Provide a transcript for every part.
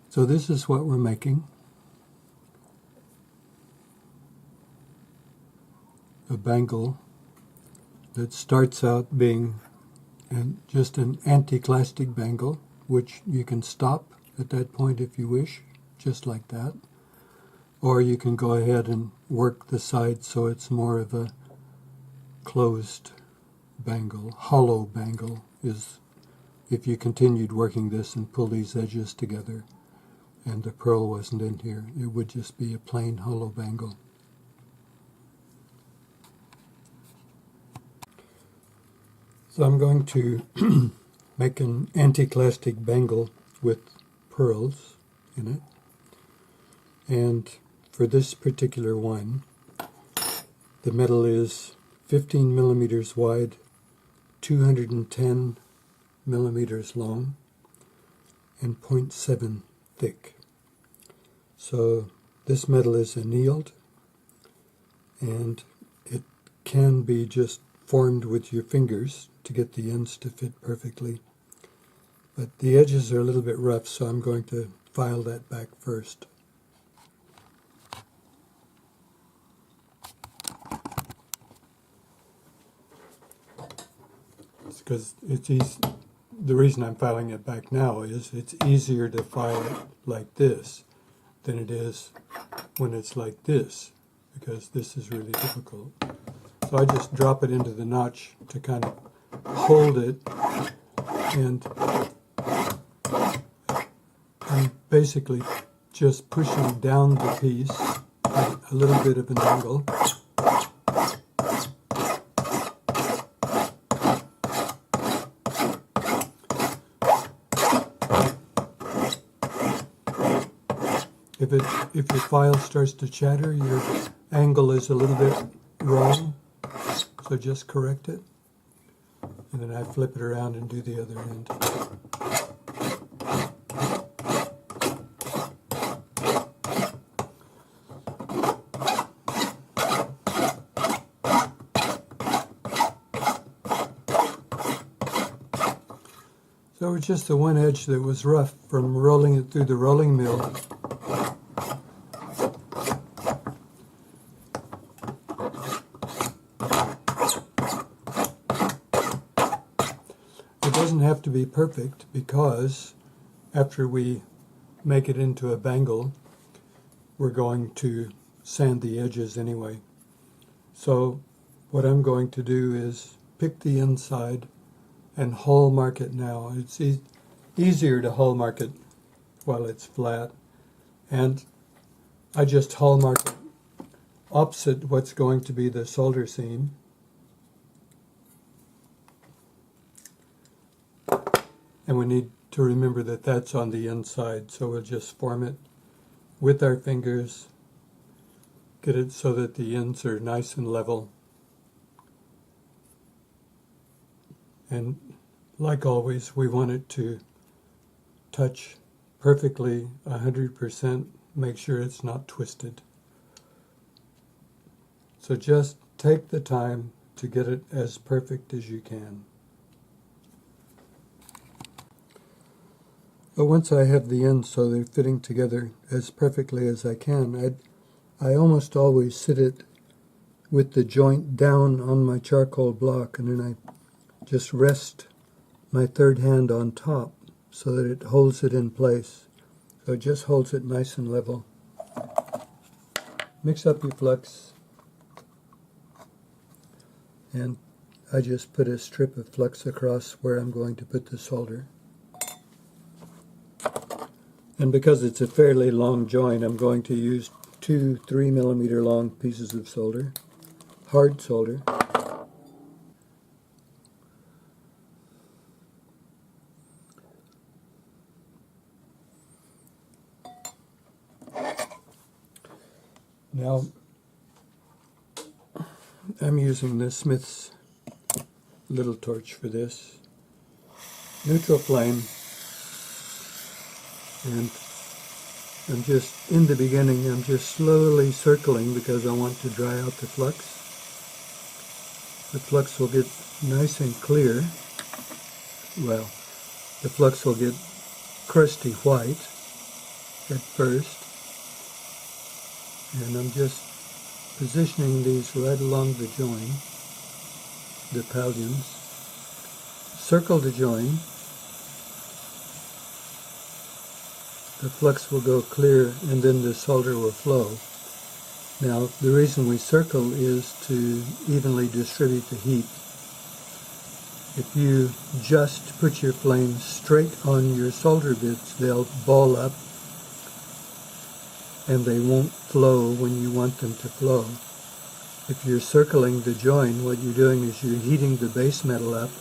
So this is what we're making. A bangle that starts out being just an anticlastic bangle, which you can stop at that point if you wish, just like that. Or you can go ahead and work the side so it's more of a closed bangle. Hollow bangle is if you continued working this and pull these edges together and the pearl wasn't in here, it would just be a plain hollow bangle. So I'm going to make an anticlastic bangle with pearls in it. And for this particular one, the metal is 15 millimeters wide, 210 millimeters long, and 0.7 thick. So this metal is annealed, and it can be just formed with your fingers to get the ends to fit perfectly. But the edges are a little bit rough, so I'm going to file that back first. Because it's easy. The reason I'm filing it back now is it's easier to file it like this than it is when it's like this, because this is really difficult. So I just drop it into the notch to kind of hold it, and I'm basically just pushing down the piece at a little bit of an angle. If your file starts to chatter, your angle is a little bit wrong, so just correct it. And then I flip it around and do the other end. So it's just the one edge that was rough from rolling it through the rolling mill. It doesn't have to be perfect, because after we make it into a bangle, we're going to sand the edges anyway. So what I'm going to do is pick the inside and hallmark it now. It's easier to hallmark it while it's flat, and I just hallmark it opposite what's going to be the solder seam. And we need to remember that that's on the inside, so we'll just form it with our fingers, get it so that the ends are nice and level. And like always, we want it to touch perfectly 100%, make sure it's not twisted. So just take the time to get it as perfect as you can. But once I have the ends so they're fitting together as perfectly as I can, I almost always sit it with the joint down on my charcoal block, and then I just rest my third hand on top so that it holds it in place. So it just holds it nice and level. Mix up your flux, and I just put a strip of flux across where I'm going to put the solder. And because it's a fairly long joint, I'm going to use 2 3 millimeter long pieces of solder, hard solder. Now, I'm using the Smith's little torch for this. Neutral flame. And I'm just, in the beginning, I'm just slowly circling because I want to dry out the flux. The flux will get nice and clear. Well, the flux will get crusty white, at first, and I'm just positioning these right along the join, the palliums. Circle the join. The flux will go clear and then the solder will flow. Now, the reason we circle is to evenly distribute the heat. If you just put your flame straight on your solder bits, they'll ball up and they won't flow when you want them to flow. If you're circling the join, what you're doing is you're heating the base metal up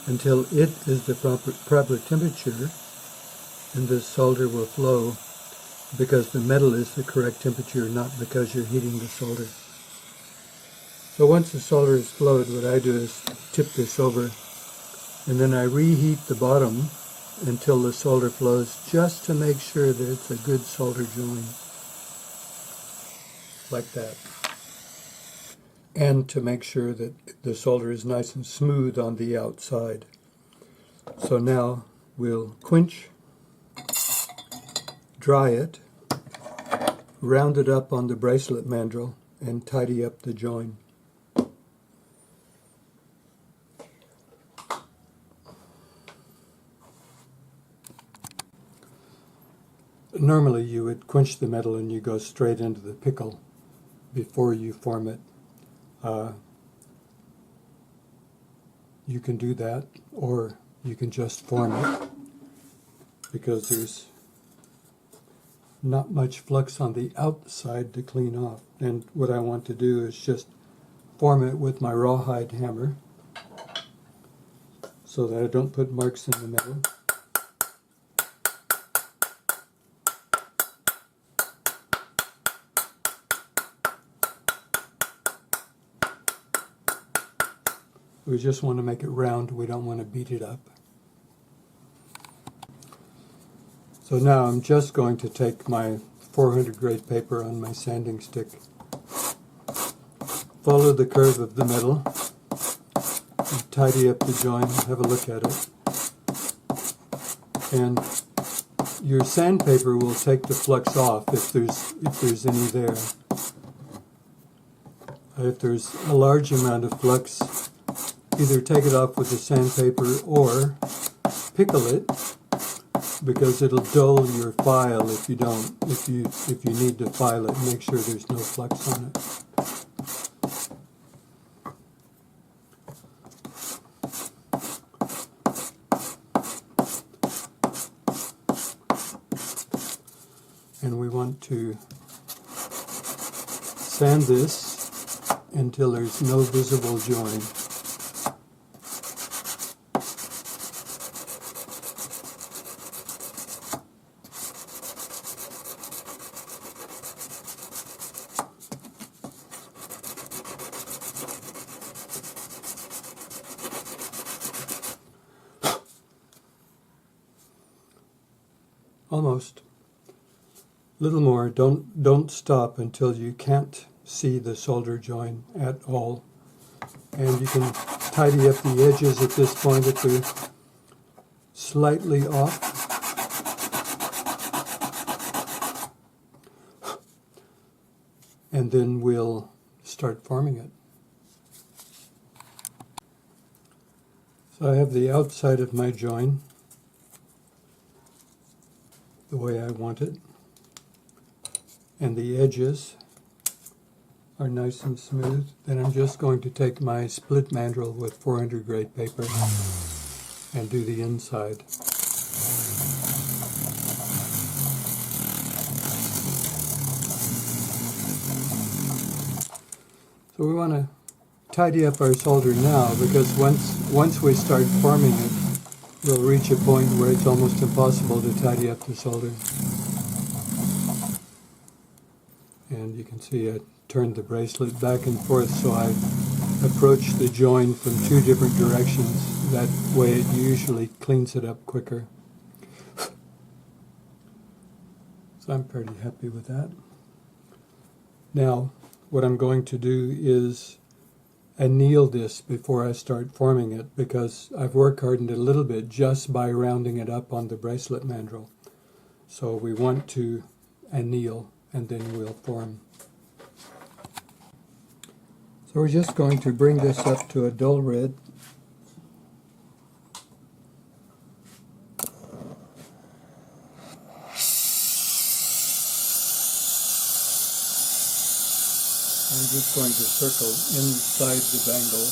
until it is the proper temperature, and the solder will flow because the metal is the correct temperature, not because you're heating the solder. So once the solder is flowed, what I do is tip this over, and then I reheat the bottom until the solder flows, just to make sure that it's a good solder join, like that. And to make sure that the solder is nice and smooth on the outside. So now we'll quench, dry it, round it up on the bracelet mandrel, and tidy up the join. Normally you would quench the metal and you go straight into the pickle before you form it. You can do that, or you can just form it, because there's not much flux on the outside to clean off. And what I want to do is just form it with my rawhide hammer so that I don't put marks in the middle. We just want to make it round, we don't want to beat it up. So now I'm just going to take my 400 grade paper on my sanding stick, follow the curve of the metal, and tidy up the join, have a look at it. And your sandpaper will take the flux off if there's any there. If there's a large amount of flux, either take it off with the sandpaper or pickle it, because it'll dull your file if you don't. If you need to file it, make sure there's no flux on it. And we want to sand this until there's no visible join. Almost. Little more. Don't stop until you can't see the solder join at all. And you can tidy up the edges at this point if they're slightly off. And then we'll start forming it. So I have the outside of my join the way I want it, and the edges are nice and smooth. Then I'm just going to take my split mandrel with 400 grade paper and do the inside. So we want to tidy up our solder now, because once we start forming it, we'll reach a point where it's almost impossible to tidy up the solder. And you can see I turned the bracelet back and forth so I approach the join from two different directions. That way it usually cleans it up quicker. So I'm pretty happy with that. Now what I'm going to do is anneal this before I start forming it, because I've work hardened it a little bit just by rounding it up on the bracelet mandrel. So we want to anneal, and then we'll form. So we're just going to bring this up to a dull red. I'm just going to circle inside the bangle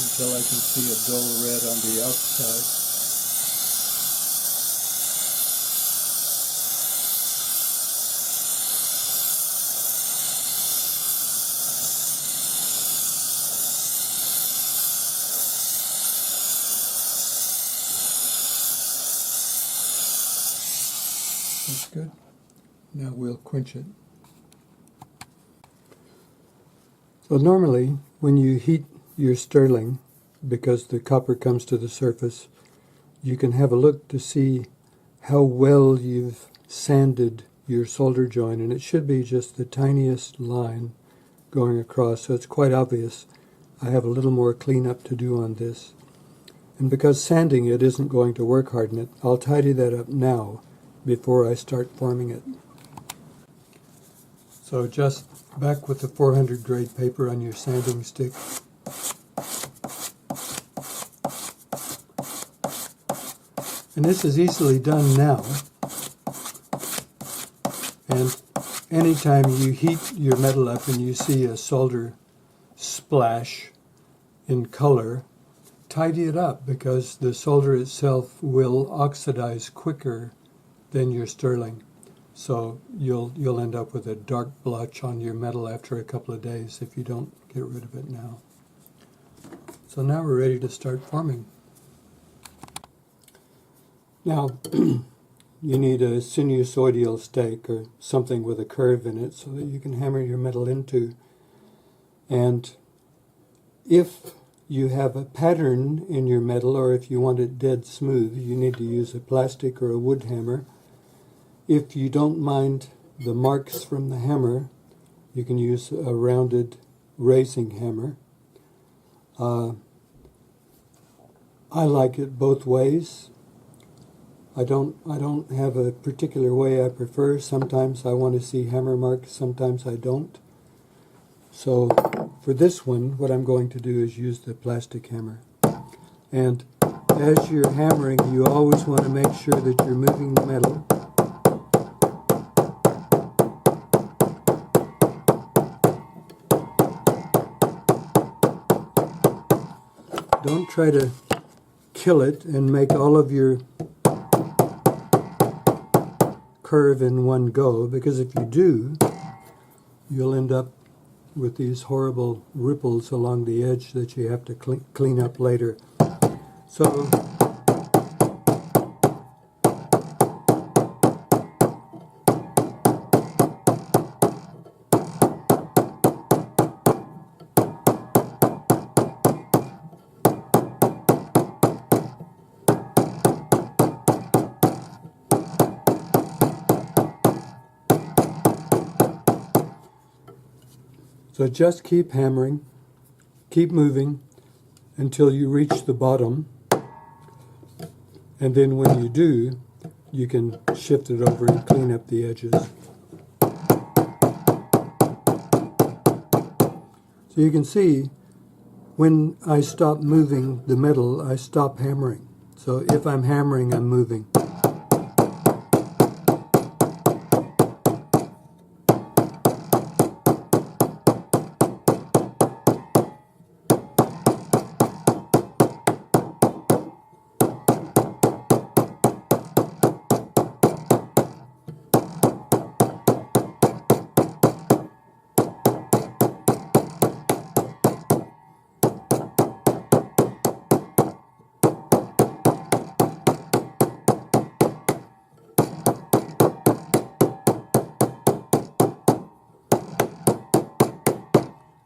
until I can see a dull red on the outside. That's good. Now we'll quench it. So normally, when you heat your sterling, because the copper comes to the surface, you can have a look to see how well you've sanded your solder joint, and it should be just the tiniest line going across, so it's quite obvious. I have a little more cleanup to do on this. And because sanding it isn't going to work harden it, I'll tidy that up now before I start forming it. So just back with the 400 grade paper on your sanding stick. And this is easily done now. And anytime you heat your metal up and you see a solder splash in color, tidy it up, because the solder itself will oxidize quicker than your sterling. So you'll end up with a dark blotch on your metal after a couple of days if you don't get rid of it now. So now we're ready to start forming. Now you need a sinusoidal stake or something with a curve in it so that you can hammer your metal into. And if you have a pattern in your metal, or if you want it dead smooth, you need to use a plastic or a wood hammer. If you don't mind the marks from the hammer, you can use a rounded raising hammer. I like it both ways. I don't have a particular way I prefer. Sometimes I want to see hammer marks, sometimes I don't. So for this one, what I'm going to do is use the plastic hammer. And as you're hammering, you always want to make sure that you're moving the metal. Don't try to kill it and make all of your curve in one go, because if you do, you'll end up with these horrible ripples along the edge that you have to clean up later. So just keep hammering, keep moving until you reach the bottom, and then when you do, you can shift it over and clean up the edges. So you can see when I stop moving the metal, I stop hammering. So if I'm hammering, I'm moving.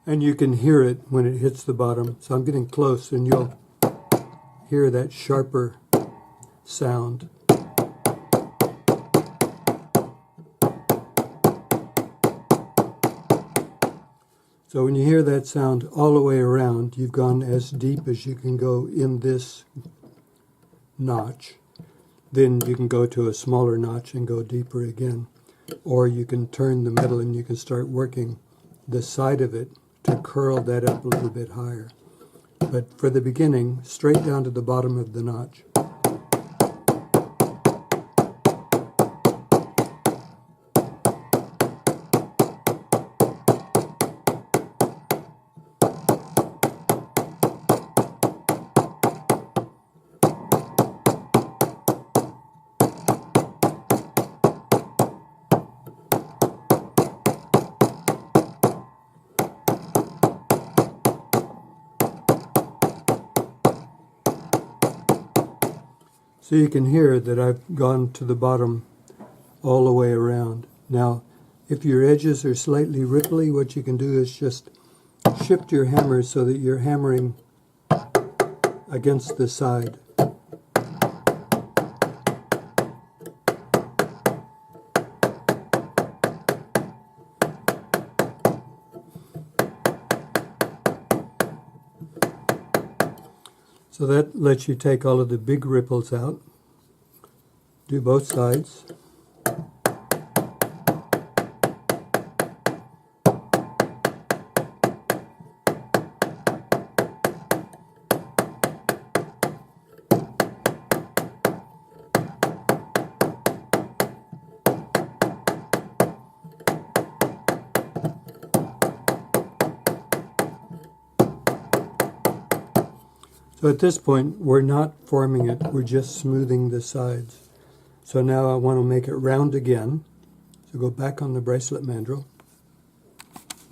And you can hear it when it hits the bottom. So I'm getting close, and you'll hear that sharper sound. So when you hear that sound all the way around, you've gone as deep as you can go in this notch. then you can go to a smaller notch and go deeper again. Or you can turn the metal and you can start working the side of it to curl that up a little bit higher. But for the beginning, straight down to the bottom of the notch. So you can hear that I've gone to the bottom all the way around. Now, if your edges are slightly ripply, what you can do is just shift your hammer so that you're hammering against the side. So that lets you take all of the big ripples out. Do both sides. So at this point, we're not forming it, we're just smoothing the sides. So now I want to make it round again. So go back on the bracelet mandrel.